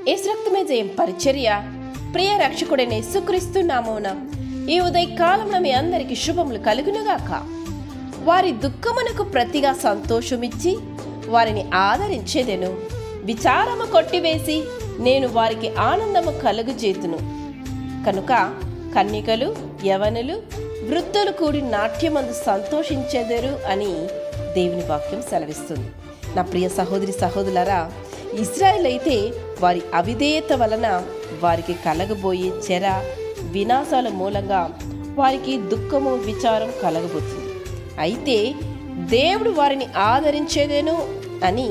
యేసు రక్తమే జయం పరిచర్య. ప్రియ రక్షకుడైన యేసుక్రీస్తు నామమున ఈ ఉదయకాలంలో మీ అందరికీ శుభములు కలుగునుగాక. వారి దుఃఖమునకు ప్రతిగా సంతోషమిచ్చి వారిని ఆదరించేదెను. విచారము కొట్టివేసి నేను వారికి ఆనందము కలుగుచేతును. కనుక కన్యకలు, యవనులు, వృద్ధులు కూడి నాట్యమందు సంతోషించెదరు అని దేవుని వాక్యం సెలవిస్తుంది. నా ప్రియ సహోదరి సహోదరులారా, ఇశ్రాయేలు అయితే వారి అవిధేయత వలన వారికి కలగబోయే చెర వినాశాల మూలంగా వారికి దుఃఖము, విచారం కలగబోతుంది. అయితే దేవుడు వారిని ఆదరించేదేను అని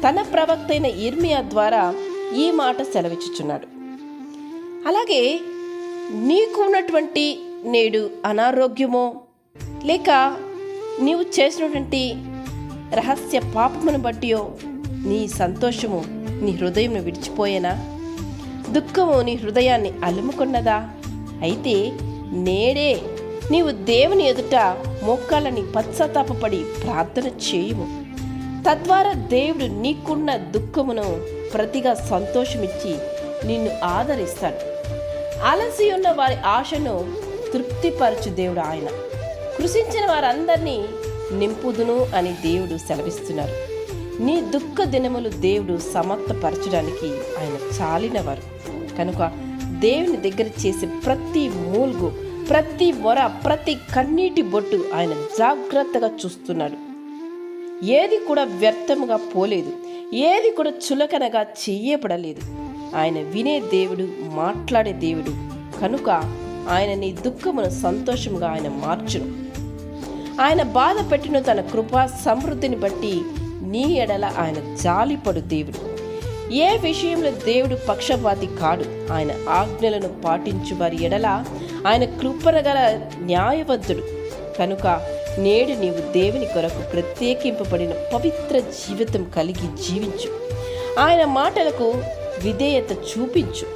తన ప్రవక్త అయిన ఇర్మియా ద్వారా ఈ మాట సెలవిచ్చుచున్నాడు. అలాగే నీకు ఉన్నటువంటి నేడు అనారోగ్యమో లేక నీవు చేసినటువంటి రహస్య పాపమును బట్టియో నీ సంతోషము నీ హృదయం విడిచిపోయేనా? దుఃఖము నీ హృదయాన్ని అలుముకున్నదా? అయితే నేడే నీవు దేవుని ఎదుట మోకాళ్ళని పశ్చాత్తాపపడి ప్రార్థన చేయుము. తద్వారా దేవుడు నీకున్న దుఃఖమును ప్రతిగా సంతోషమిచ్చి నిన్ను ఆదరిస్తాడు. అలసి ఉన్న వారి ఆశను తృప్తిపరచు దేవుడు ఆయన. కృషించిన వారందరినీ నింపుదును అని దేవుడు సెలవిస్తున్నారు. నీ దుఃఖ దినములు దేవుడు సమర్థపరచడానికి ఆయన చాలినవారు. కనుక దేవుని దగ్గర చేసే ప్రతి మూల్గు, ప్రతి మొర, ప్రతి కన్నీటి బొట్టు ఆయన జాగ్రత్తగా చూస్తున్నాడు. ఏది కూడా వ్యర్థముగా పోలేదు, ఏది కూడా చులకనగా చెయ్యబడలేదు. ఆయన వినే దేవుడు, మాట్లాడే దేవుడు. కనుక ఆయన నీ దుఃఖమును సంతోషముగా ఆయన మార్చును. ఆయన బాధ పెట్టిన తన కృపా సమృద్ధిని బట్టి నీ ఎడల ఆయన జాలిపడు దేవుడు. ఏ విషయంలో దేవుడు పక్షపాతి కాడు. ఆయన ఆజ్ఞలను పాటించు వారి ఎడల ఆయన కృపగల న్యాయవంతుడు. కనుక నేడు నీవు దేవుని కొరకు ప్రత్యేకింపబడిన పవిత్ర జీవితం కలిగి జీవించు. ఆయన మాటలకు విధేయత చూపించు.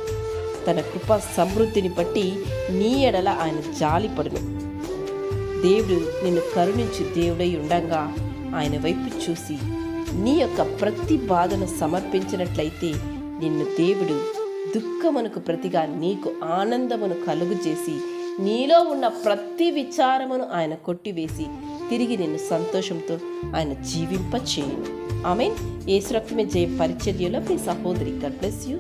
తన కృపా సమృద్ధిని బట్టి నీ ఎడల ఆయన జాలిపడును. దేవుడు నిన్ను కరుణించి దేవుడై ఉండగా ఆయన వైపు చూసి నీ యొక్క ప్రతి బాధను సమర్పించినట్లయితే నిన్ను దేవుడు దుఃఖమునకు ప్రతిగా నీకు ఆనందమును కలుగుచేసి నీలో ఉన్న ప్రతి విచారమును ఆయన కొట్టివేసి తిరిగి నిన్ను సంతోషంతో ఆయన జీవింపచేయును. ఆమేన్. యేసు రక్తమే జయం పరిచర్యలో మీ సహోదరి. God bless you.